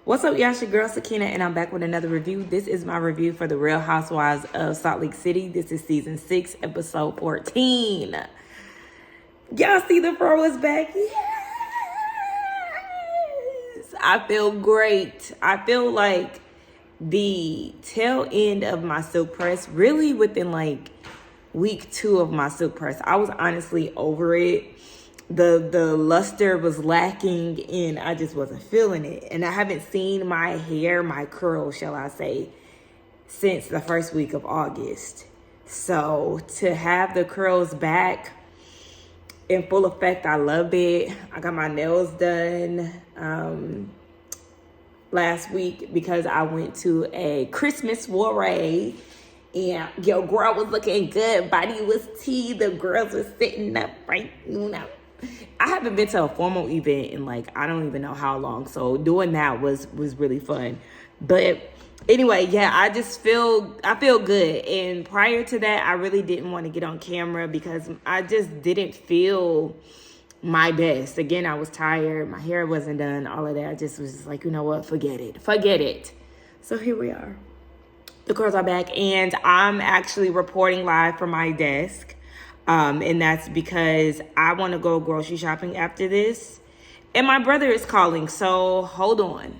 What's up, y'all? It's your girl Sakina, and I'm back with another review. This is my review for The Real Housewives of Salt Lake City. This is season 6, episode 14. Y'all see the fro is back? Yes! I feel great. I feel like the tail end of my silk press, really within like week 2 of my silk press, I was honestly over it. The luster was lacking and I just wasn't feeling it. And I haven't seen my hair, my curls, shall I say, since the first week of August. So to have the curls back in full effect, I love it. I got my nails done last week because I went to a Christmas soiree. And your girl was looking good. Body was tea. The girls were sitting up right, you know. I haven't been to a formal event in like, I don't even know how long. So doing that was really fun. But anyway, yeah, I feel good. And prior to that, I really didn't want to get on camera because I just didn't feel my best. Again, I was tired. My hair wasn't done. All of that. I just was just like, you know what? Forget it. So here we are. The girls are back, and I'm actually reporting live from my desk. And that's because I want to go grocery shopping after this. And my brother is calling, so hold on.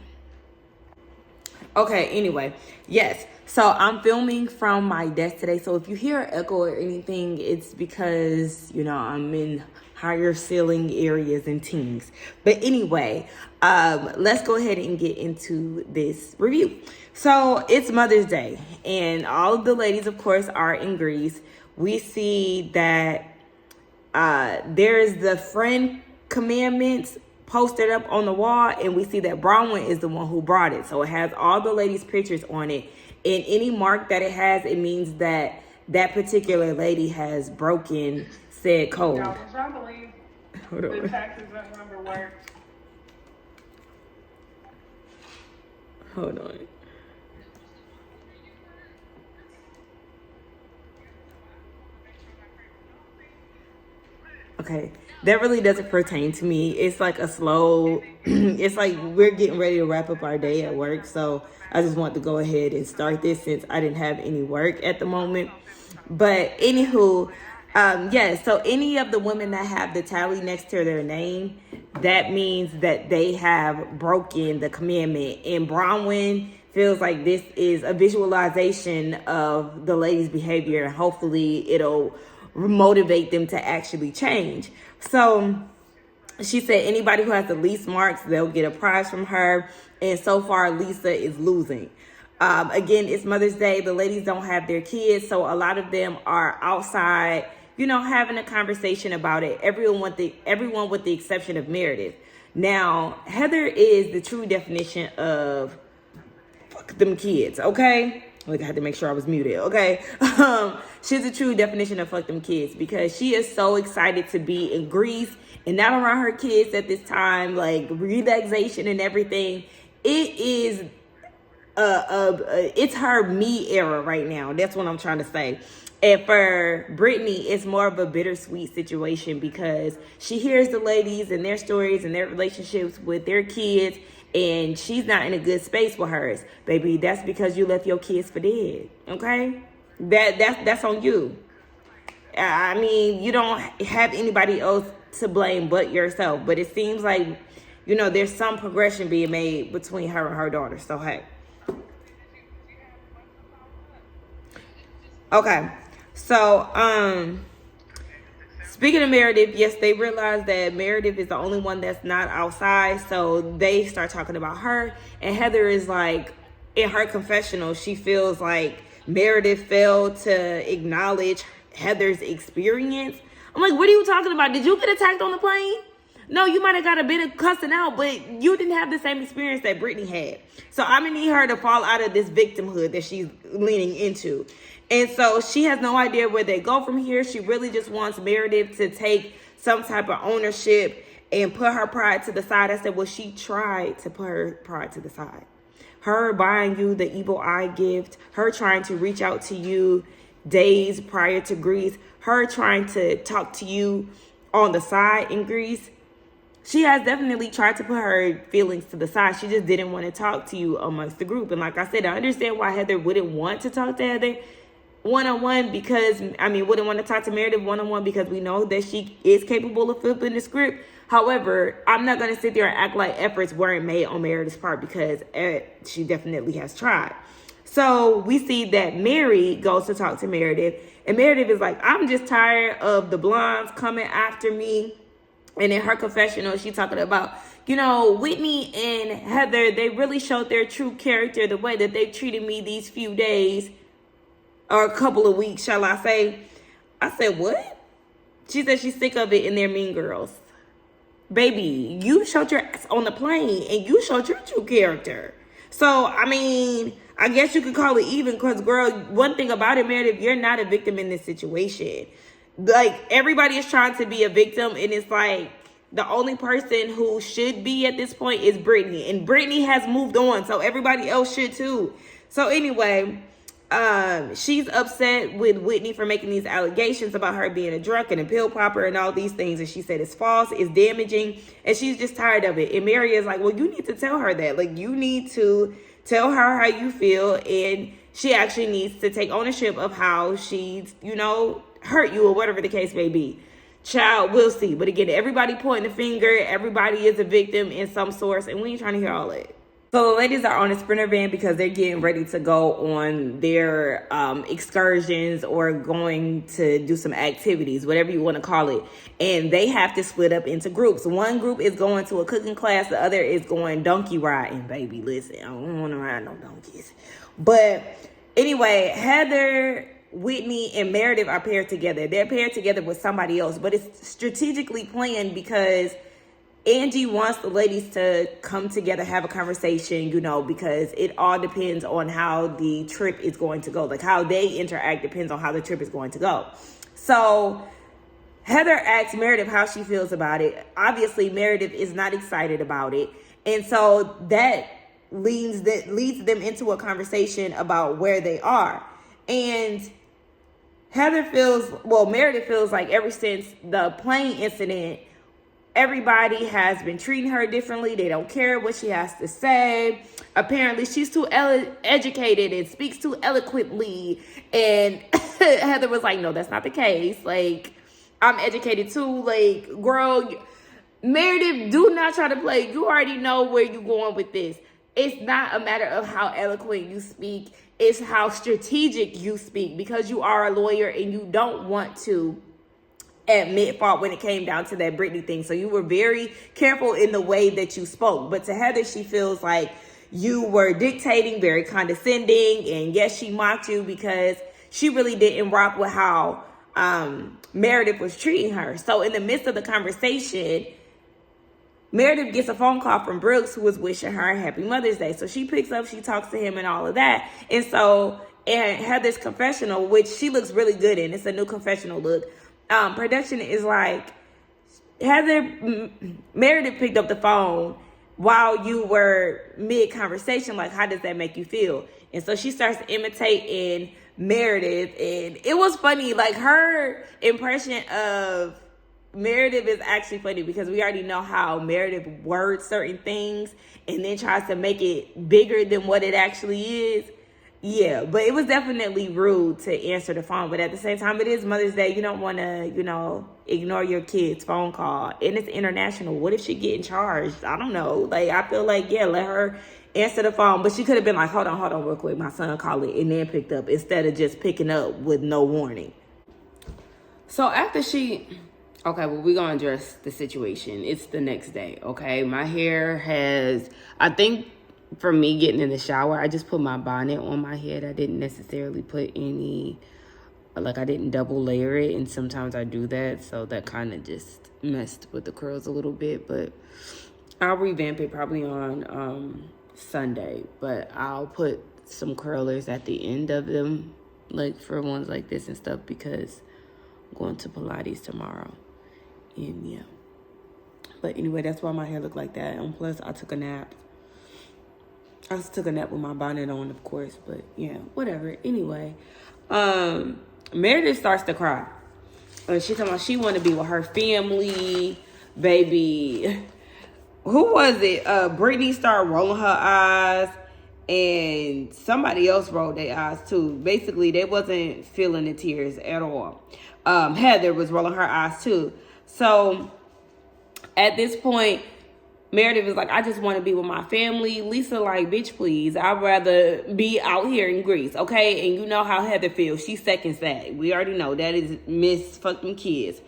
Okay, anyway, yes. So I'm filming from my desk today. So if you hear an echo or anything, it's because, you know, I'm in higher ceiling areas and things. But anyway, let's go ahead and get into this review. So it's Mother's Day, and all of the ladies, of course, are in Greece. We see that there's the friend commandments posted up on the wall, and we see that Bronwyn is the one who brought it. So it has all the ladies' pictures on it, and any mark that it has, it means that that particular lady has broken said code. Y'all, did y'all believe the taxes that number works? Hold on. Okay, that really doesn't pertain to me. It's like a slow, it's like we're getting ready to wrap up our day at work. So I just want to go ahead and start this since I didn't have any work at the moment. But anywho, so any of the women that have the tally next to their name, that means that they have broken the commandment. And Bronwyn feels like this is a visualization of the ladies' behavior, and hopefully it'll motivate them to actually change. So she said anybody who has the least marks, they'll get a prize from her. And so far, Lisa is losing. Again, it's Mother's Day. The ladies don't have their kids, so a lot of them are outside, you know, having a conversation about it. Everyone with the exception of Meredith. Now, Heather is the true definition of fuck them kids, okay? Like, I had to make sure I was muted, okay? She's the true definition of fuck them kids because she is so excited to be in Greece and not around her kids at this time, like relaxation and everything. It is it's her me era right now. That's what I'm trying to say. And for Brittany, it's more of a bittersweet situation because she hears the ladies and their stories and their relationships with their kids, and she's not in a good space with hers. Baby, that's because you left your kids for dead, okay? That's on you. I mean, you don't have anybody else to blame but yourself. But it seems like, you know, there's some progression being made between her and her daughter. So, hey. Okay. So, speaking of Meredith, yes, they realized that Meredith is the only one that's not outside. So they start talking about her. And Heather is like, in her confessional, she feels like Meredith failed to acknowledge Heather's experience. I'm like, what are you talking about? Did you get attacked on the plane? No, you might have got a bit of cussing out, but you didn't have the same experience that Brittany had. So I'm going to need her to fall out of this victimhood that she's leaning into. And so she has no idea where they go from here. She really just wants Meredith to take some type of ownership and put her pride to the side. I said, well, she tried to put her pride to the side. Her buying you the evil eye gift, her trying to reach out to you days prior to Greece, her trying to talk to you on the side in Greece. she has definitely tried to put her feelings to the side. She just didn't want to talk to you amongst the group. And like I said, I understand why Heather wouldn't want to talk to Heather one-on-one because, wouldn't want to talk to Meredith one-on-one because we know that she is capable of flipping the script. However, I'm not going to sit there and act like efforts weren't made on Meredith's part because she definitely has tried. So we see that Mary goes to talk to Meredith, and Meredith is like, I'm just tired of the blondes coming after me. And in her confessional, she's talking about, Whitney and Heather, they really showed their true character the way that they've treated me these few days, or a couple of weeks, shall I say. I said, what? She said she's sick of it and they're mean girls. Baby, you showed your ass on the plane and you showed your true character. So, I guess you could call it even because, girl, one thing about it, Meredith, you're not a victim in this situation. Like, everybody is trying to be a victim, and it's like the only person who should be at this point is Brittany. And Brittany has moved on, so everybody else should too. So anyway, she's upset with Whitney for making these allegations about her being a drunk and a pill popper and all these things. And she said it's false, it's damaging, and she's just tired of it. And Mary is like, well, you need to tell her that. Like, you need to tell her how you feel, and she actually needs to take ownership of how she's, hurt you or whatever the case may be. Child, we'll see. But again, everybody pointing the finger, everybody is a victim in some source, and we ain't trying to hear all that. So the ladies are on a Sprinter van because they're getting ready to go on their excursions or going to do some activities, whatever you want to call it. And they have to split up into groups. One group is going to a cooking class. The other is going donkey riding. Baby, listen, I don't want to ride no donkeys. But anyway, Heather, Whitney, and Meredith are paired together. They're paired together with somebody else. But it's strategically planned because Angie wants the ladies to come together, have a conversation, because it all depends on how the trip is going to go. Like, how they interact depends on how the trip is going to go. So Heather asks Meredith how she feels about it. Obviously, Meredith is not excited about it. And so that leads them into a conversation about where they are. And Meredith feels like ever since the plane incident, everybody has been treating her differently. They don't care what she has to say. Apparently, she's too educated and speaks too eloquently. And Heather was like, no, that's not the case. Like, I'm educated too. Like, girl, Meredith, do not try to play. You already know where you're going with this. It's not a matter of how eloquent you speak. It's how strategic you speak, because you are a lawyer and you don't want to admit fault when it came down to that Brittany thing. So you were very careful in the way that you spoke. But to Heather, she feels like you were dictating, very condescending. And yes, she mocked you because she really didn't rock with how Meredith was treating her. So in the midst of the conversation, Meredith gets a phone call from Brooks, who was wishing her a happy Mother's Day. So she picks up, she talks to him and all of that. And so in Heather's confessional, which she looks really good in, it's a new confessional look, production is like, Meredith picked up the phone while you were mid-conversation, like, how does that make you feel? And so she starts imitating Meredith, and it was funny. Like, her impression of Meredith is actually funny because we already know how Meredith words certain things and then tries to make it bigger than what it actually is. Yeah, but it was definitely rude to answer the phone. But at the same time, it is Mother's Day. You don't want to, ignore your kid's phone call. And it's international. What if she getting charged? I don't know. Like, I feel like, yeah, let her answer the phone. But she could have been like, hold on real quick. My son called it, and then picked up instead of just picking up with no warning. So after okay, well, we're going to address the situation. It's the next day, okay? My hair I think for me getting in the shower, I just put my bonnet on my head. I didn't necessarily put I didn't double layer it. And sometimes I do that. So that kind of just messed with the curls a little bit. But I'll revamp it probably on Sunday. But I'll put some curlers at the end of them, like for ones like this and stuff, because I'm going to Pilates tomorrow. And yeah. But anyway, that's why my hair looked like that. And plus, I took a nap. I just took a nap with my bonnet on, of course. But yeah, whatever. Anyway, Meredith starts to cry. She talking about she want to be with her family, baby. who was it? Brittany started rolling her eyes, and somebody else rolled their eyes too. Basically, they wasn't feeling the tears at all. Heather was rolling her eyes too. So at this point, Meredith is like, I just want to be with my family. Lisa like, bitch, please. I'd rather be out here in Greece, okay? And you know how Heather feels. She seconds that. We already know that is Miss fucking kids.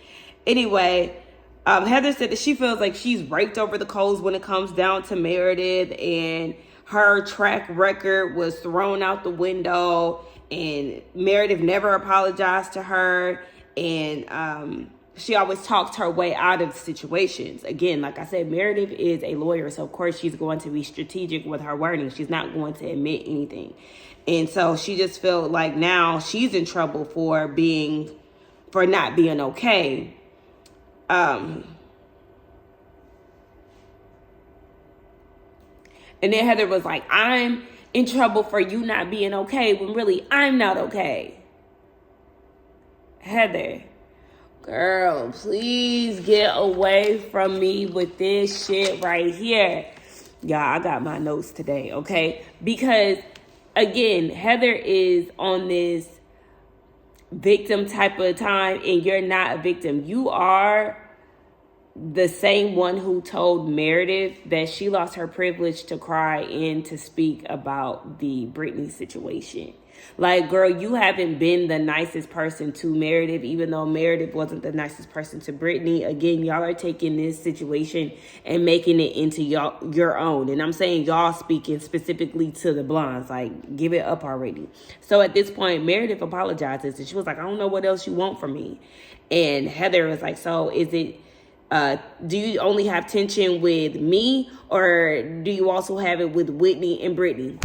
Anyway, Heather said that she feels like she's raked over the coals when it comes down to Meredith, and her track record was thrown out the window, and Meredith never apologized to her, and she always talked her way out of situations. Again, like I said, Meredith is a lawyer, so of course she's going to be strategic with her wording. She's not going to admit anything. And so she just felt like now she's in trouble for not being okay. And then Heather was like, I'm in trouble for you not being okay, when really I'm not okay. Heather, girl, please get away from me with this shit right here. Y'all, I got my notes today, okay? Because, again, Heather is on this victim type of time, and you're not a victim. You are the same one who told Meredith that she lost her privilege to cry and to speak about the Brittany situation. Like, girl, you haven't been the nicest person to Meredith, even though Meredith wasn't the nicest person to Brittany. Again, y'all are taking this situation and making it into your own. And I'm saying y'all speaking specifically to the blondes. Like, give it up already. So at this point, Meredith apologizes. And she was like, I don't know what else you want from me. And Heather was like, so is it, do you only have tension with me, or do you also have it with Whitney and Brittany?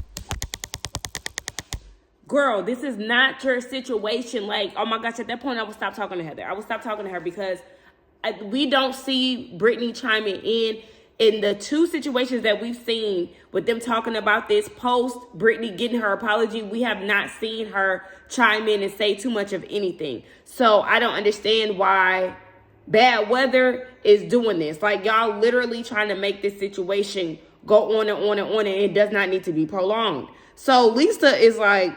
Girl, this is not your situation. Like, oh my gosh, at that point, I would stop talking to Heather. I would stop talking to her because we don't see Brittany chiming in the two situations that we've seen with them talking about this post Brittany getting her apology. We have not seen her chime in and say too much of anything. So I don't understand why bad weather is doing this. Like, y'all literally trying to make this situation go on and on and on, and it does not need to be prolonged. So Lisa is like,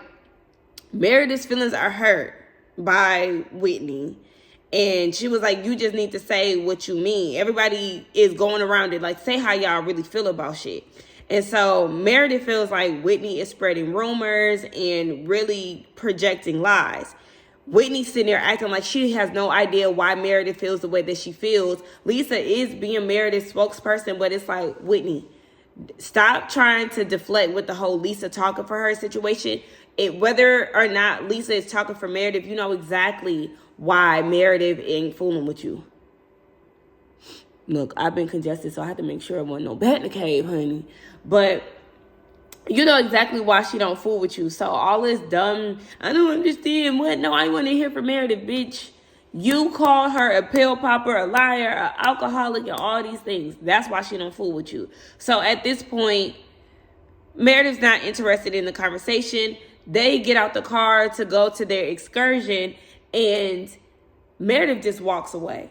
Meredith's feelings are hurt by Whitney. And she was like, you just need to say what you mean. Everybody is going around it. Like, say how y'all really feel about shit. And so Meredith feels like Whitney is spreading rumors and really projecting lies. Whitney's sitting there acting like she has no idea why Meredith feels the way that she feels. Lisa is being Meredith's spokesperson, but it's like, Whitney, stop trying to deflect with the whole Lisa talking for her situation. Whether or not Lisa is talking for Meredith, you know exactly why Meredith ain't fooling with you. Look, I've been congested, so I have to make sure it wasn't no bat in the cave, honey. But you know exactly why she don't fool with you. So all this dumb, I don't understand what. No, I want to hear from Meredith, bitch. You call her a pill popper, a liar, an alcoholic, and all these things. That's why she don't fool with you. So at this point, Meredith's not interested in the conversation. They get out the car to go to their excursion, and Meredith just walks away.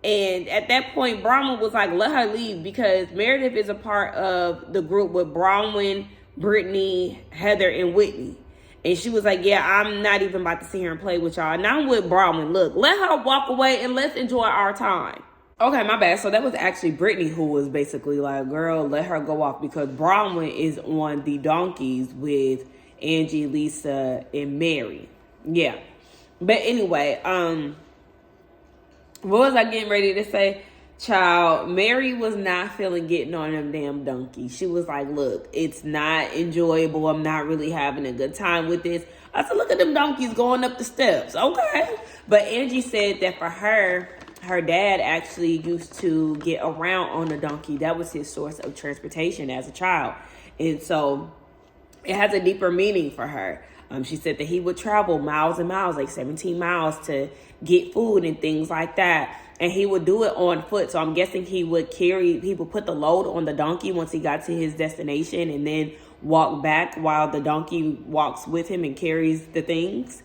And at that point, Bronwyn was like, let her leave, because Meredith is a part of the group with Bronwyn, Brittany, Heather, and Whitney. And she was like, yeah, I'm not even about to sit here and play with y'all. And I'm with Bronwyn. Look, let her walk away and let's enjoy our time. Okay, my bad. So that was actually Brittany who was basically like, girl, let her go off, because Bronwyn is on the donkeys with Angie, Lisa, and Mary. Yeah. But anyway, what was I getting ready to say? Child, Mary was not feeling getting on them damn donkeys. She was like, look, it's not enjoyable. I'm not really having a good time with this. I said, look at them donkeys going up the steps. Okay. But Angie said that for her dad actually used to get around on a donkey. That was his source of transportation as a child. And so it has a deeper meaning for her. She said that he would travel miles and miles, like 17 miles, to get food and things like that. And he would do it on foot. So I'm guessing he would put the load on the donkey once he got to his destination, and then walk back while the donkey walks with him and carries the things.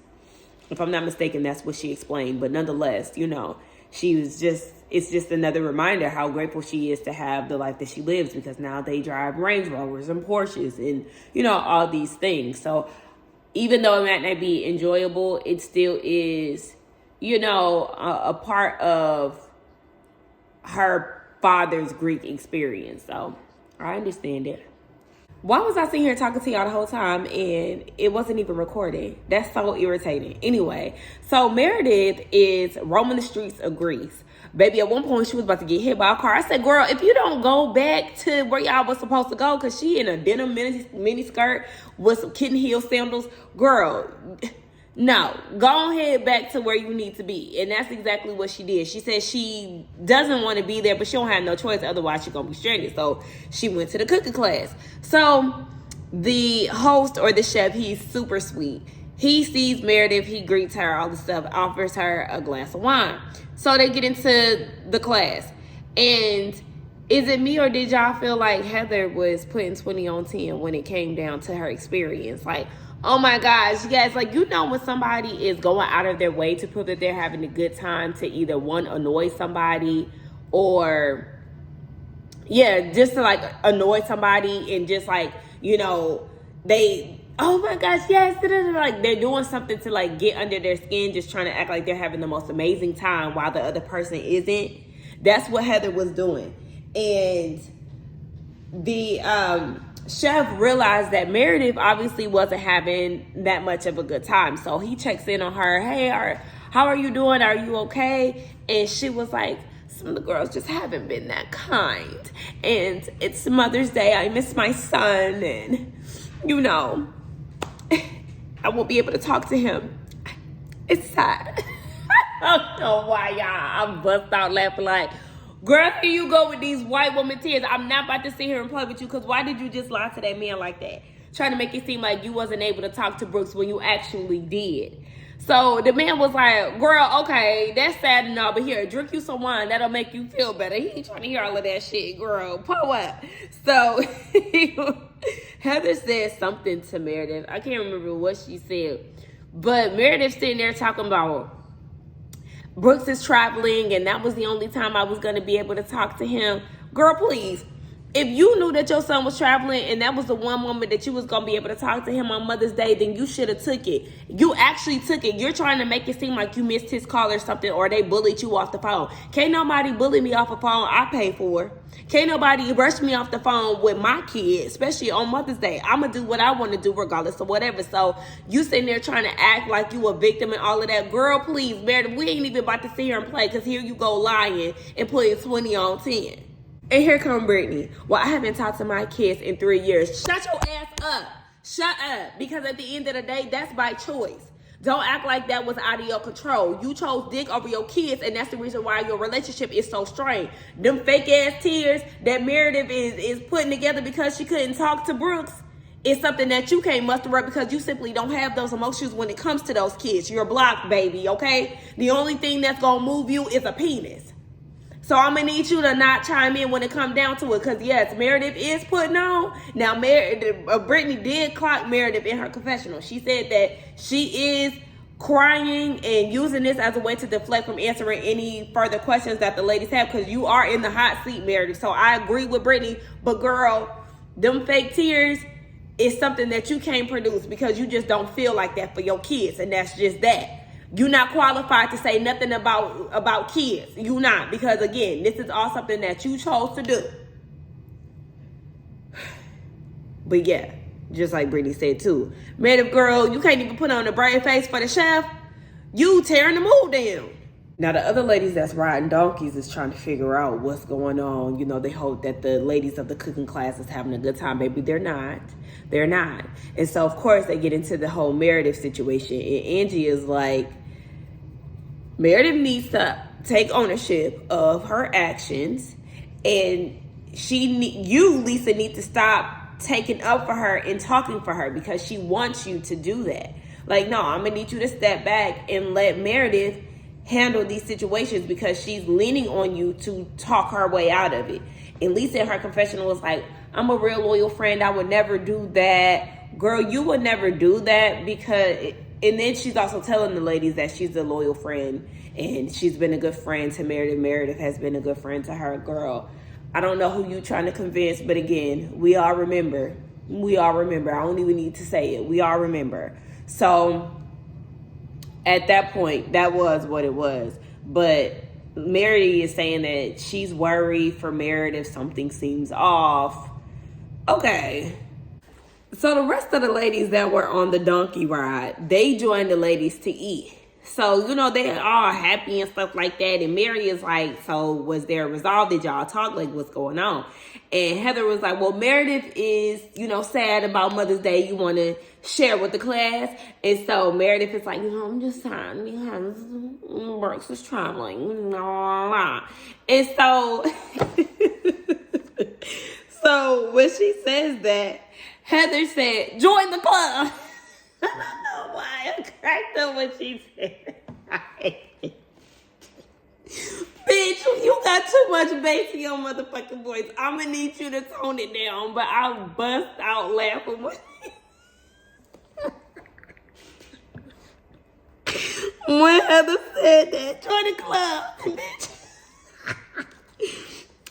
If I'm not mistaken, that's what she explained. But nonetheless, you know, it's just another reminder how grateful she is to have the life that she lives, because now they drive Range Rovers and Porsches and, all these things. So even though it might not be enjoyable, it still is, a part of her father's Greek experience. So I understand it. Why was I sitting here talking to y'all the whole time and it wasn't even recording? That's so irritating. Anyway, so Meredith is roaming the streets of Greece. Baby, at one point she was about to get hit by a car. I said, girl, if you don't go back to where y'all was supposed to go, because she in a denim mini skirt with some kitten heel sandals, girl, no, go ahead back to where you need to be. And that's exactly what she did. She said she doesn't want to be there, but she don't have no choice. Otherwise, she's going to be stranded. So she went to the cooking class. So the host or the chef, he's super sweet. He sees Meredith. He greets her, all the stuff, offers her a glass of wine. So they get into the class. And is it me or did y'all feel like Heather was putting 20 on 10 when it came down to her experience? Like, oh my gosh, you guys, like, when somebody is going out of their way to prove that they're having a good time to either one, annoy somebody or, just to like annoy somebody and just like, they, oh my gosh, yes, like they're doing something to like get under their skin, just trying to act like they're having the most amazing time while the other person isn't. That's what Heather was doing. And the, chef realized that Meredith obviously wasn't having that much of a good time. So he checks in on her. Hey, how are you doing? Are you okay? And she was like, some of the girls just haven't been that kind. And it's Mother's Day. I miss my son. And, I won't be able to talk to him. It's sad. I don't know why, y'all. I bust out laughing like, girl, here you go with these white woman tears. I'm not about to sit here and play with you, because why did you just lie to that man like that? Trying to make it seem like you wasn't able to talk to Brooks when you actually did. So the man was like, girl, okay, that's sad and all, but here, drink you some wine. That'll make you feel better. He ain't trying to hear all of that shit, girl. Pull up. So Heather said something to Meredith. I can't remember what she said. But Meredith sitting there talking about Brooks is traveling and that was the only time I was going to be able to talk to him. Girl, please. If you knew that your son was traveling and that was the one moment that you was going to be able to talk to him on Mother's Day, then you should have took it. You actually took it. You're trying to make it seem like you missed his call or something, or they bullied you off the phone. Can't nobody bully me off a phone I pay for. Can't nobody rush me off the phone with my kid, especially on Mother's Day. I'm going to do what I want to do regardless of whatever. So you sitting there trying to act like you a victim and all of that. Girl, please, Meredith, we ain't even about to sit here and play, because here you go lying and putting 20 on 10. And here come Brittany. Well, I haven't talked to my kids in 3 years. Shut your ass up. Shut up. Because at the end of the day, that's by choice. Don't act like that was out of your control. You chose dick over your kids, and that's the reason why your relationship is so strained. Them fake ass tears that Meredith is putting together because she couldn't talk to Brooks is something that you can't muster up, because you simply don't have those emotions when it comes to those kids. You're blocked, baby, okay? The only thing that's going to move you is a penis. So I'm going to need you to not chime in when it comes down to it, because, yes, Meredith is putting on. Now, Brittany did clock Meredith in her confessional. She said that she is crying and using this as a way to deflect from answering any further questions that the ladies have, because you are in the hot seat, Meredith. So I agree with Brittany, but, girl, them fake tears is something that you can't produce, because you just don't feel like that for your kids, and that's just that. You're not qualified to say nothing about kids. You're not, because again, this is all something that you chose to do. But yeah, just like Brittany said too, Meredith, girl, you can't even put on a brave face for the chef. You tearing the mood down. Now the other ladies that's riding donkeys is trying to figure out what's going on. They hope that the ladies of the cooking class is having a good time. Baby, they're not. They're not. And so of course they get into the whole Meredith situation, and Angie is like, Meredith needs to take ownership of her actions, and you, Lisa, need to stop taking up for her and talking for her, because she wants you to do that. Like, no, I'm gonna need you to step back and let Meredith handle these situations, because she's leaning on you to talk her way out of it. And Lisa in her confessional was like, I'm a real loyal friend. I would never do that. Girl, you would never do that, because And then she's also telling the ladies that she's a loyal friend and she's been a good friend to Meredith. Meredith has been a good friend to her. Girl, I don't know who you trying to convince, but again, we all remember. We all remember. I don't even need to say it. We all remember. So at that point, that was what it was. But Meredith is saying that she's worried for Meredith. Something seems off. Okay. So the rest of the ladies that were on the donkey ride, they joined the ladies to eat. So, you know, they're all happy and stuff like that. And Mary is like, so was there a resolve? Did y'all talk? Like, what's going on? And Heather was like, well, Meredith is, you know, sad about Mother's Day. You want to share with the class? And so Meredith is like, you know, I'm just tired because Brooks is traveling. And so, so when she says that, Heather said, join the club. I don't know why I cracked up when she said that. Bitch, you got too much bass in your motherfucking voice. I'm gonna need you to tone it down, but I'll bust out laughing when Heather said that. Join the club, bitch.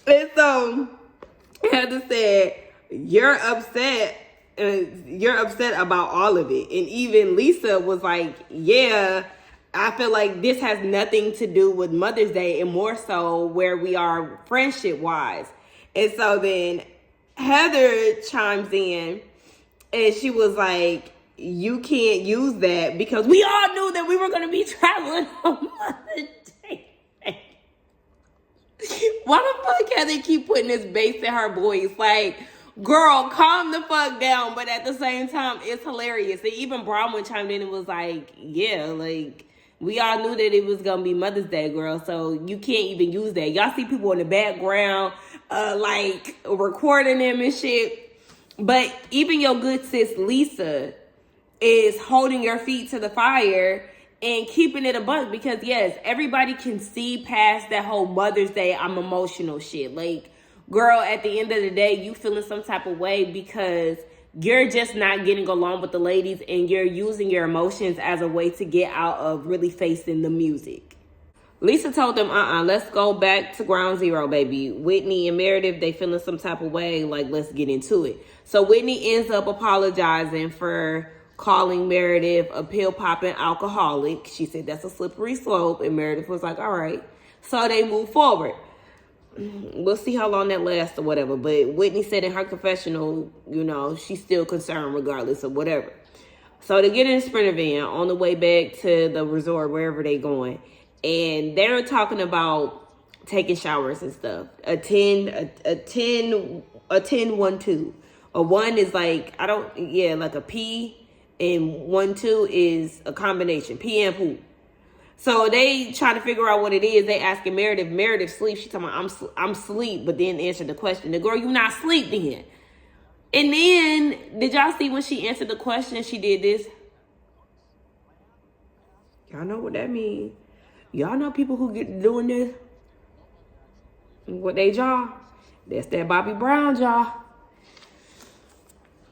And so Heather said, you're upset about all of it. And even Lisa was like, yeah, I feel like this has nothing to do with Mother's Day and more so where we are friendship wise. And so then Heather chimes in and she was like, you can't use that because we all knew that we were going to be traveling on Mother's Day. Why the fuck Heather keep putting this bass in her voice? Like, girl, calm the fuck down. But at the same time, it's hilarious. And even Bronwyn chimed in and was like, yeah, like, we all knew that it was going to be Mother's Day, girl. So you can't even use that. Y'all see people in the background, like, recording them and shit. But even your good sis, Lisa, is holding your feet to the fire and keeping it a buck. Because, yes, everybody can see past that whole Mother's Day, I'm emotional shit. Like, girl, at the end of the day, you feeling some type of way because you're just not getting along with the ladies and you're using your emotions as a way to get out of really facing the music. Lisa told them, let's go back to ground zero, baby. Whitney and Meredith, they feeling some type of way, like, let's get into it. So Whitney ends up apologizing for calling Meredith a pill-popping alcoholic. She said that's a slippery slope, and Meredith was like, all right. So they move forward. We'll see how long that lasts or whatever. But Whitney said in her confessional, you know, she's still concerned regardless of whatever. So they get in a Sprinter van on the way back to the resort, wherever they going. And they're talking about taking showers and stuff. A 10, 1, 2. A 1 is like, like a P, and 1, 2 is a combination, pee and poop. So they try to figure out what it is. They asking Meredith. Meredith sleep. She talking about, I'm sleep, but then answered the question. The girl, you not sleep then. And then, did y'all see when she answered the question, she did this? Y'all know what that means. Y'all know people who get doing this? What they jaw? That's that Bobby Brown jaw.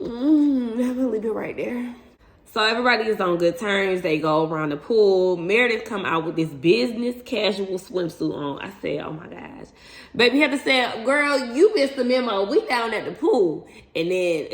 I'm gonna leave it right there. So everybody is on good terms. They go around the pool. Meredith come out with this business casual swimsuit on. I said, oh my gosh. Baby had to say, girl, you missed the memo. We down at the pool. And then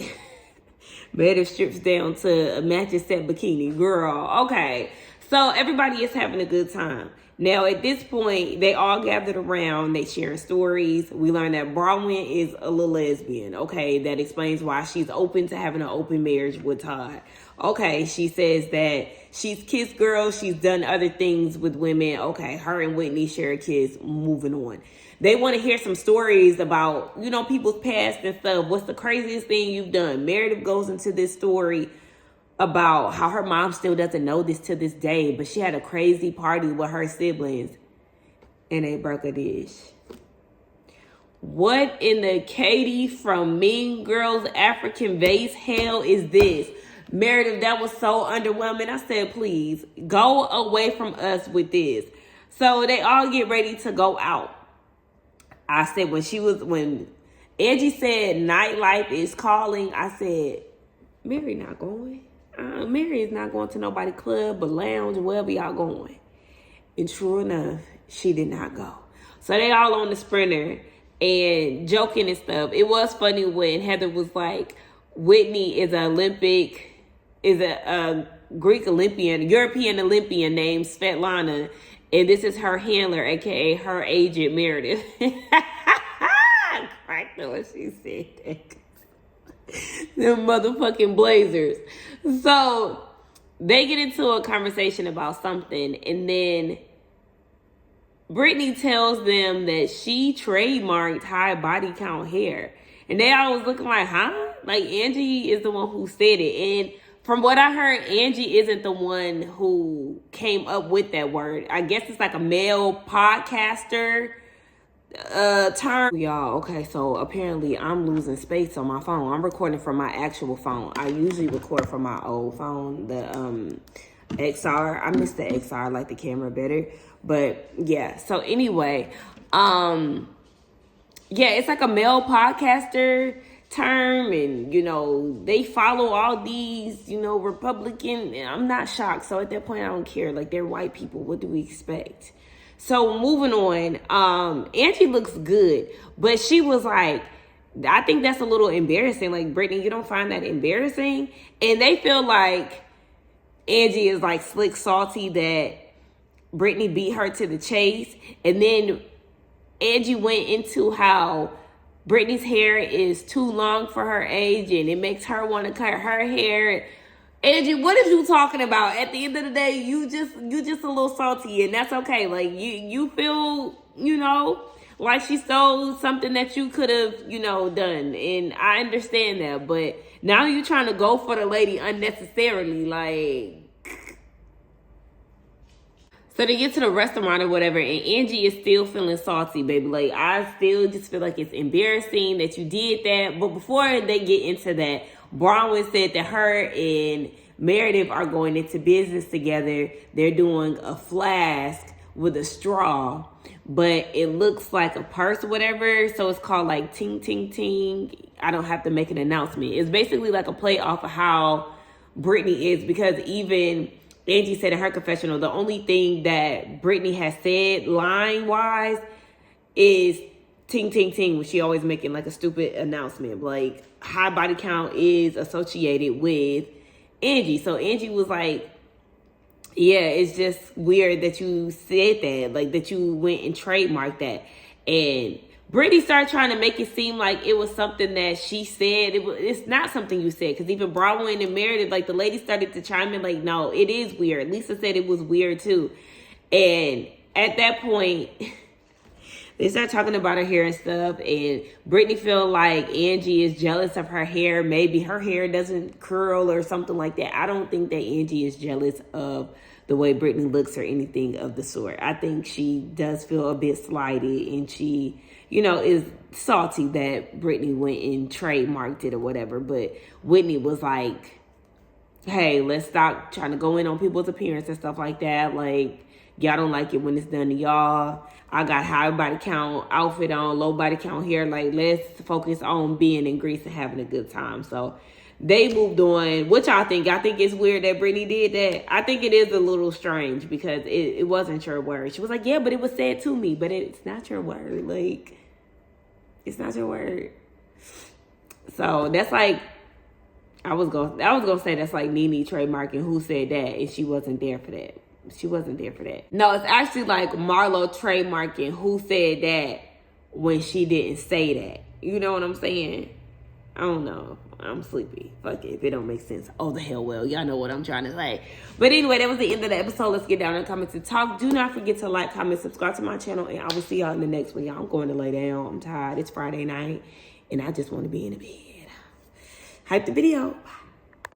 Meredith strips down to a matching set bikini. Girl, okay. So everybody is having a good time. Now, at this point, they all gathered around. They sharing stories. We learned that Bronwyn is a little lesbian. Okay, that explains why she's open to having an open marriage with Todd. Okay, she says that she's kissed girls. She's done other things with women. Okay, her and Whitney share a kiss. Moving on. They want to hear some stories about, you know, people's past and stuff. What's the craziest thing you've done? Meredith goes into this story about how her mom still doesn't know this to this day, but she had a crazy party with her siblings and they broke a dish. What in the Katie from Mean Girls African Vase hell is this? Meredith, that was so underwhelming. I said, please, go away from us with this. So they all get ready to go out. I said, when Angie said nightlife is calling, I said, Mary not going. Mary is not going to nobody club or lounge, wherever y'all going. And true enough, she did not go. So they all on the Sprinter and joking and stuff. It was funny when Heather was like, Whitney is a Greek Olympian, European Olympian named Svetlana, and this is her handler, aka her agent Meredith. I cracked her when she said that. Them motherfucking Blazers. So they get into a conversation about something, and then Brittany tells them that she trademarked high body count hair. And they all was looking like, huh? Like, Angie is the one who said it. And from what I heard, Angie isn't the one who came up with that word. I guess it's like a male podcaster term. Y'all, okay, so apparently I'm losing space on my phone. I'm recording from my actual phone. I usually record from my old phone, the XR. I miss the XR. I like the camera better. But yeah, so anyway, yeah, it's like a male podcaster term, and you know, they follow all these, you know, Republican, and I'm not shocked. So at that point I don't care. Like, they're white people. What do we expect? So moving on, Angie looks good, but she was like, I think that's a little embarrassing. Like, Brittany, you don't find that embarrassing? And they feel like Angie is like slick salty that Brittany beat her to the chase. And then Angie went into how Brittany's hair is too long for her age and it makes her want to cut her hair. Angie, what is you talking about? At the end of the day, you just a little salty, and that's okay. Like, you feel, you know, like she stole something that you could have, you know, done. And I understand that, but now you're trying to go for the lady unnecessarily, like. So they get to the restaurant or whatever, and Angie is still feeling salty, baby. Like, I still just feel like it's embarrassing that you did that. But before they get into that, Bronwyn said that her and Meredith are going into business together. They're doing a flask with a straw, but it looks like a purse or whatever. So it's called like Ting Ting Ting. I don't have to make an announcement. It's basically like a play off of how Brittany is, because even Angie said in her confessional, the only thing that Brittany has said line-wise is ting, ting, ting, when she always making like a stupid announcement. Like, high body count is associated with Angie. So Angie was like, yeah, it's just weird that you said that, like that you went and trademarked that. And Brittany started trying to make it seem like it was something that she said. It's not something you said, because even Bronwyn and Meredith, like the lady started to chime in like, no, it is weird. Lisa said it was weird too. And at that point, they start talking about her hair and stuff, and Brittany feel like Angie is jealous of her hair. Maybe her hair doesn't curl or something like that. I don't think that Angie is jealous of the way Brittany looks or anything of the sort. I think she does feel a bit slighted, and she, you know, is salty that Brittany went and trademarked it or whatever. But Whitney was like, hey, let's stop trying to go in on people's appearance and stuff like that. Like, y'all don't like it when it's done to y'all. I got high body count outfit on, low body count hair. Like, let's focus on being in Greece and having a good time. So they moved on. What y'all think? Y'all think it's weird that Brittany did that? I think it is a little strange, because it wasn't your word. She was like, yeah, but it was said to me. But it's not your word. Like, it's not your word. So that's like, I was gonna say that's like Nene trademarking who said that, and she wasn't there for that. She wasn't there for that. No, it's actually like Marlo trademarking who said that when she didn't say that. You know what I'm saying? I don't know. I'm sleepy. Fuck it. If it don't make sense, oh the hell well. Y'all know what I'm trying to say. But anyway, that was the end of the episode. Let's get down in the comments and talk. Do not forget to like, comment, subscribe to my channel, and I will see y'all in the next one. Y'all, I'm going to lay down. I'm tired. It's Friday night, and I just want to be in the bed. Hype the video. Bye.